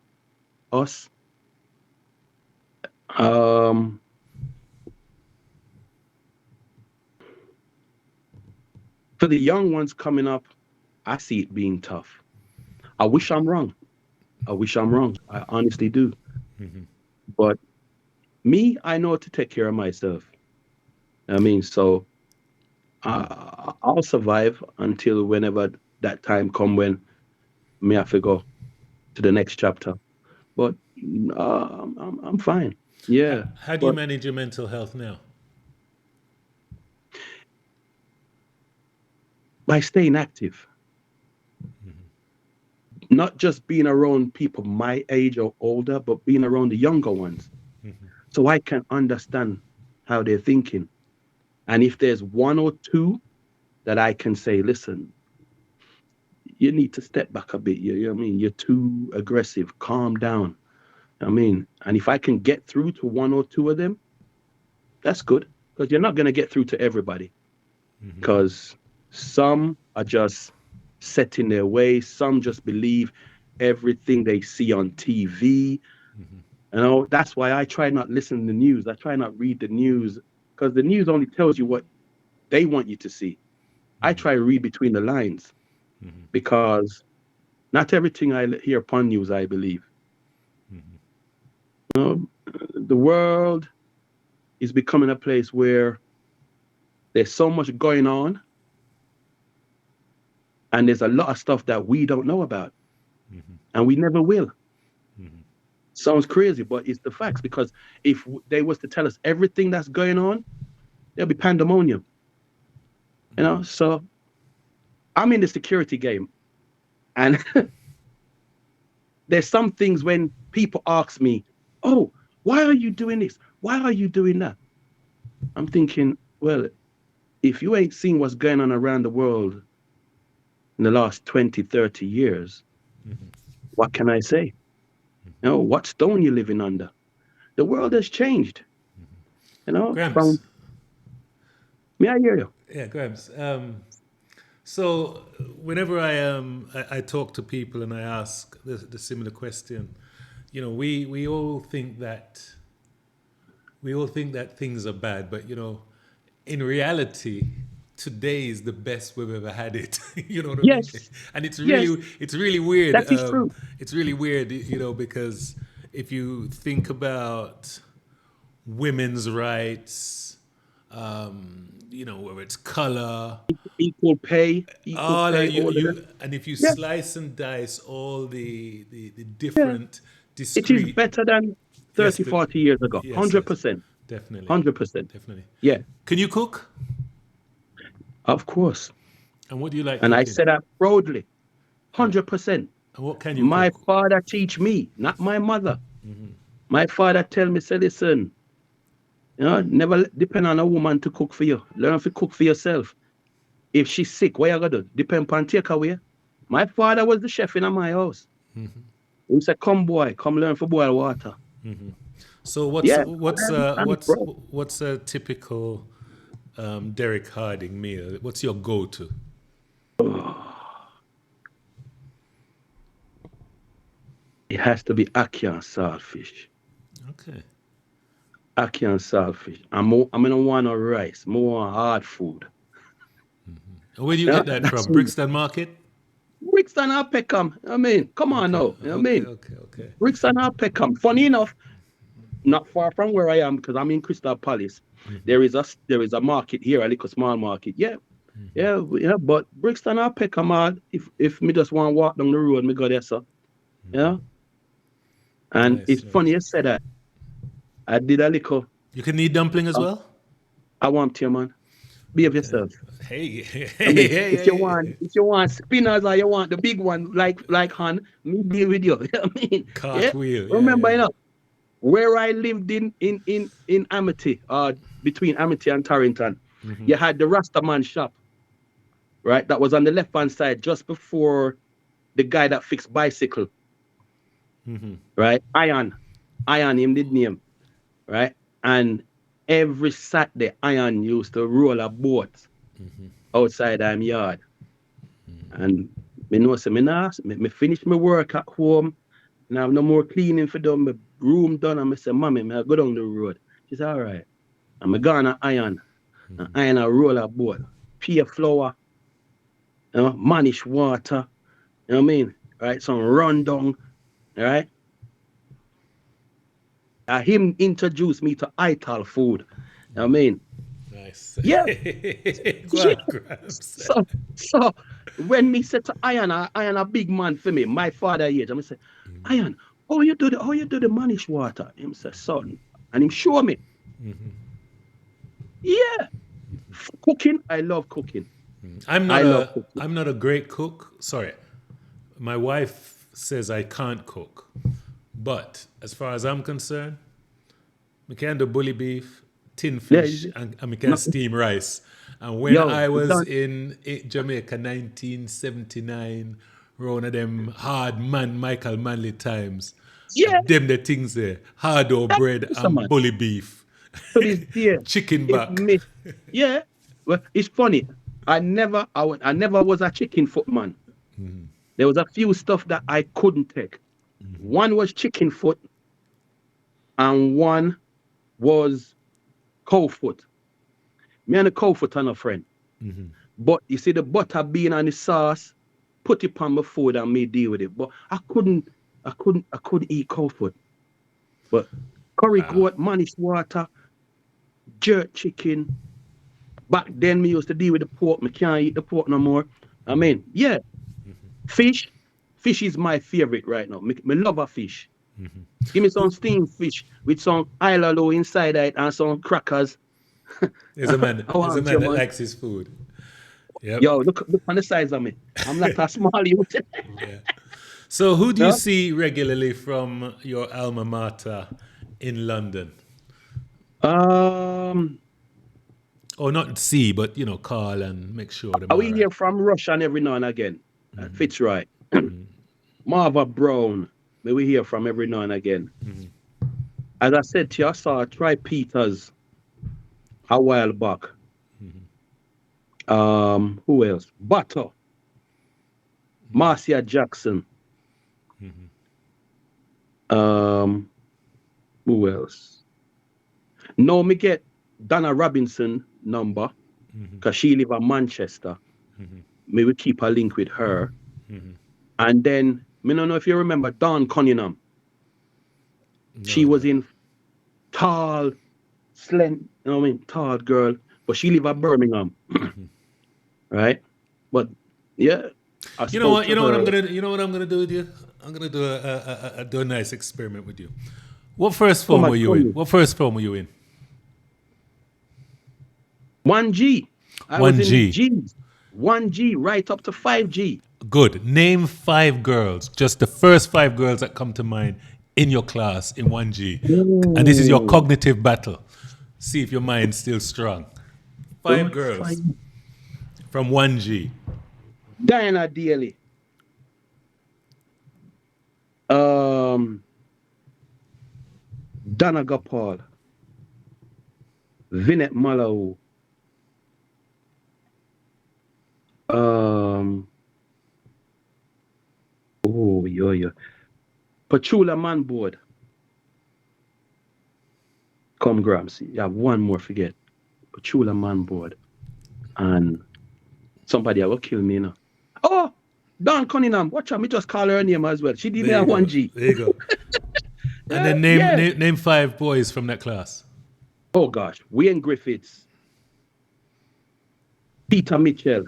us. Um, for the young ones coming up, I see it being tough. I wish I'm wrong. I wish I'm wrong. I honestly do. But me, I know to take care of myself. I mean, so I'll survive until whenever that time come when me have to go to the next chapter. But I'm fine. Yeah, How do you but manage your mental health now? by staying active, not just being around people my age or older, but being around the younger ones, so I can understand how they're thinking. And if there's one or two that I can say, listen, you need to step back a bit. You know what I mean? You're too aggressive. Calm down. I mean, and if I can get through to one or two of them, that's good because you're not going to get through to everybody because some are just set in their ways. Some just believe everything they see on TV. That's why I try not listen to the news. I try not read the news because the news only tells you what they want you to see. I try to read between the lines because not everything I hear upon news I believe. The world is becoming a place where there's so much going on and there's a lot of stuff that we don't know about and we never will. Sounds crazy, but it's the facts because if they was to tell us everything that's going on, there'll be pandemonium. So I'm in the security game and there's some things when people ask me, oh, why are you doing this? Why are you doing that? I'm thinking, well, if you ain't seen what's going on around the world in the last 20, 30 years, what can I say? What stone you living under? The world has changed. Gramps. From me, I hear you. Yeah, Gramps. So whenever I talk to people and I ask the similar question, we all think that things are bad, but in reality, today is the best we've ever had it. You know what I mean? Yes, And it's yes, really weird. that is true. It's really weird, because if you think about women's rights, whether it's color, Equal all pay, that all of that. and if you Yeah, slice and dice all the yeah. different It is discrete, better than yes, 30, 40 years ago. yes, yes, 100%. definitely, 100%. definitely. Yeah, Can you cook? of course. And what do you like And I cooking? said that proudly. Yeah. 100%. And what can you My cook? father teach me, not my mother. My father tell me, say, listen, never depend on a woman to cook for you. Learn to cook for yourself. If she's sick, what you gonna do? Depend on takeaway. My father was the chef in my house. He said, come boy, come learn for boil water. So Yeah, I'm proud. what's a typical Derek Harding meal? What's your go-to? It has to be ackee and saltfish. Okay. Ackee and saltfish. I'm gonna want a rice, more hard food. Where do you Yeah, get that that's from? me. Brixton Market? Brixton or Peckham. I mean, come on Okay, now. You know what I okay, mean? okay, okay. Brixton or Peckham. Funny enough, not far from where I am, because I'm in Crystal Palace. There is a market here, a little small market. Yeah, yeah, yeah. But Brixton or Peckham, if me just want to walk down the road, me go there, so yeah. And Nice, it's funny nice. you said that. I did a little. You can eat dumpling as Uh, well? I want you, man. Behave Okay. yourself. Hey, hey, I hey, mean, hey, if you hey. want, if you want spinners or you want the big one, like Han, me deal with you. You know what I mean, yeah. Cartwheel. Yeah, Remember, yeah. where I lived in Amity, between Amity and Torrington, you had the Rastaman shop, right? That was on the left hand side, just before the guy that fixed bicycle, right? Iron, him did name, right? And every Saturday, Iron used to roll a boat outside I'm yard. And me know say me finish my work at home, and I have no more cleaning for them, my room done, and I say, Mommy, I go down the road. She said, all right. And I gonna iron a roll a boat, pea flour, manish water, you know what I mean? Right? Some rundown, all right? Him introduced me to Ital food. You know what I mean? Nice. Yeah, Go yeah. on, Gramps. So when me said to Iron a big man for me, my father age, I say, Iron, how you do the manish water? Him say, son. And him show me. Yeah. Cooking, I love cooking. I'm not I love a cooking. I'm not a great cook. Sorry. My wife says I can't cook. But as far as I'm concerned, I can do bully beef, tin Yeah, fish, and I can no, steam rice. And when yo, I was done. in Jamaica, 1979, one of them hard man Michael Manley times, Yeah, them the things there, hard that's bread awesome, and man. bully beef, To this day, chicken if back. me, yeah. Well, it's funny. I never was a chicken foot man. There was a few stuff that I couldn't take. One was chicken foot, and one was cow foot. Me and the cow foot are no friend. But you see the butter bean and the sauce, put it on my food and me deal with it. But I couldn't eat cow foot. But curry Wow. goat, manish water, jerk chicken. Back then me used to deal with the pork. Me can't eat the pork no more. I mean, yeah, fish. Fish is my favorite right now. Me love a fish. Give me some steamed fish with some ilalo inside it and some crackers. There's a man. I There's a want man you, that man. likes his food. Yep. Yo, look on the size of me. I'm not a small youth. Yeah. So, who do you No? see regularly from your alma mater in London? Um, Or not see, but call and make sure them I all will right. hear from Russian every now and again. That fits right. Marva Brown, may we hear from every now and again. As I said to you, I saw Tri Peters a while back. Who else? Butter, Marcia Jackson. Who else? No, me get Donna Robinson number because she live in Manchester. Me we keep a link with her. And then, me don't know if you remember Dawn Cunningham. She was in tall, tall girl, but she live at Birmingham, right? But yeah, You know what? You know what I'm gonna. You know what I'm gonna do with you. I'm gonna do a nice experiment with you. What first film were you in? What first film were you in? 1G. I 1G. was in G's. 1G, right up to 5G. Good. Name 5 girls. Just the first 5 girls that come to mind in your class in 1G. Ooh. And this is your cognitive battle. See if your mind's still strong. 5 girls from 1G. Diana Daly. Donna Gopal. Vinette Malou. Pachula Manboard. Come Gramps. You have one more, forget. Pachula Manboard. And somebody will kill me now. Oh, Dawn Cunningham. Watch out, me just call her name as well. She did me at 1G. There you go. And then name 5 boys from that class. Oh gosh. Wayne Griffiths. Peter Mitchell.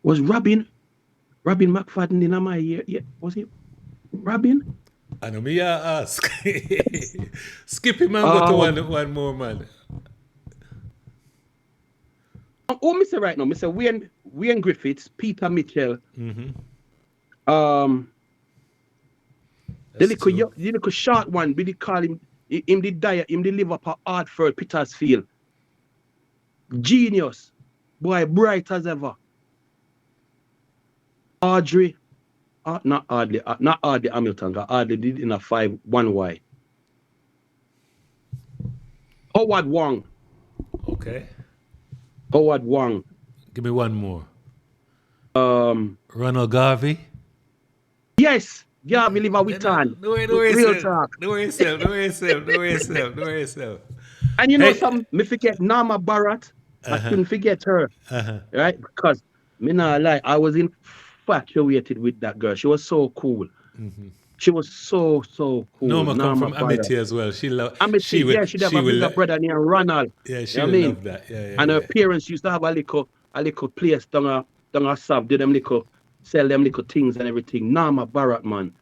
Was Robin McFadden in my year? Yeah, was it Robin? I know me ask. Skip him and go to one more man. Oh, me say right now, me say Wayne Griffiths, Peter Mitchell. The little short one, we did call him the live up at Hartford, Petersfield. Genius. Boy, bright as ever. Audrey. Not Audley Hamilton, because Audley did in a 5-1Y. Howard Wong. Okay. Howard Wong. Give me one more. Ronald Garvey. Yes. Garvey live with Tan. Real talk. No yourself. And you know me forget Nama Barrett. I couldn't forget her. Right? Because me not lie, I was infatuated with that girl. She was so cool. She was so cool. Norma come from Amity as well. She loved Amity, she'd have a bigger brother named Ronald. Yeah, she would love that. Yeah. And her parents used to have a little place down a sub, do them little, sell them little things and everything. Norma Barrett, man.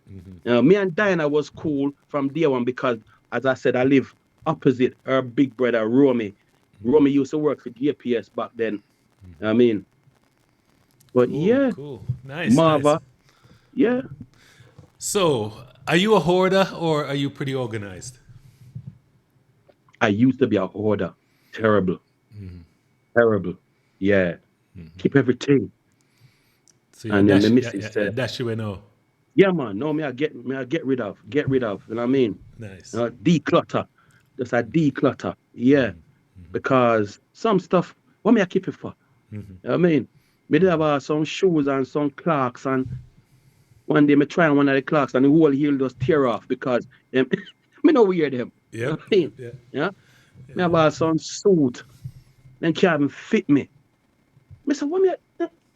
Me and Diana was cool from day one because, as I said, I live opposite her big brother, Romy. Romy used to work for GPS back then. I mean, but cool. Nice. Marva, nice. Yeah. So, are you a hoarder or are you pretty organized? I used to be a hoarder. Terrible. Terrible. Yeah. Keep everything. So and then the missus said, dash you know. Yeah, man. No, I get rid of. You know what I mean? Nice. Declutter. Just a declutter. Yeah. Because some stuff, what me I keep it for? You know what I mean? Me did have some shoes and some Clarks, and one day me try one of the Clarks and the whole heel just tear off because me no wear them. Yeah. You know what I mean? Yeah. Me have some suit. Then can't even fit me. Me say, what me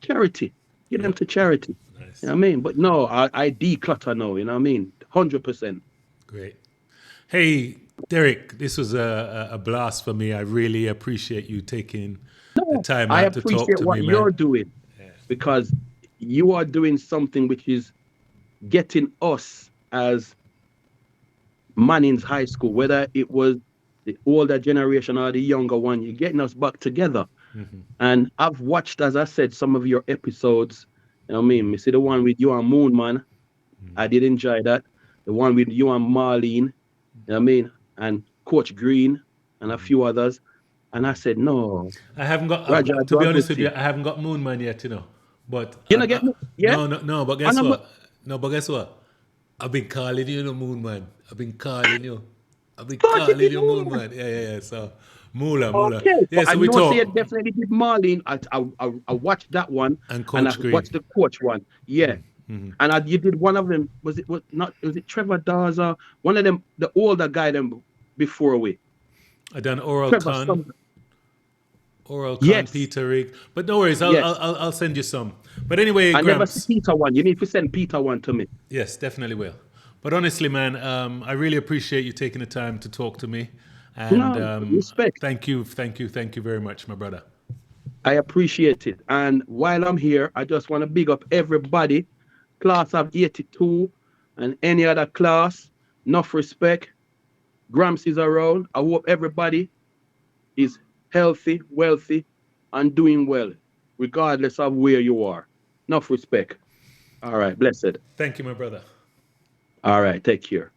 charity? Give them to charity. Nice. You know what I mean? But no, I declutter now, you know what I mean? 100%. Great. Hey, Derek, this was a blast for me. I really appreciate you taking the time out to talk to me, man. I appreciate what you're doing because you are doing something which is getting us as Mannings High School, whether it was the older generation or the younger one, you're getting us back together. And I've watched, as I said, some of your episodes. You know what I mean? You see the one with you and Moon, man. I did enjoy that. The one with you and Marlene, you know what I mean? And Coach Green and a few others. And I said, no, I haven't got, Roger, I to do be a honest good with you, thing. I haven't got Moon Man yet, you know. But You know, get me? Yeah? no, no, no. But And guess what? No, but guess what? I've been calling you, the Moon Man. I've been calling you. I've been thought you calling did you, Moon more. Man. Yeah, yeah, yeah. So, Moolah, Moolah. Okay. Yeah, But I so we know say you talk definitely did Marlene. I watched that one and and I Coach Green. watched the coach one. Yeah. And you did one of them. Was it Trevor Daza? One of them, the older guy them before we. I done Trevor some. Oral Con, Yes. Peter Rig. But no worries, Yes. I'll send you some. But anyway, I never see Gramps. Peter one. You need to send Peter one to me. Yes, definitely will. But honestly, man, I really appreciate you taking the time to talk to me. And No, respect. thank you very much, my brother. I appreciate it. And while I'm here, I just want to big up everybody, class of 82 and any other class. Enough respect. Gramps is around. I hope everybody is healthy, wealthy, and doing well, regardless of where you are. Enough respect. All right, blessed. Thank you, my brother. All right, take care.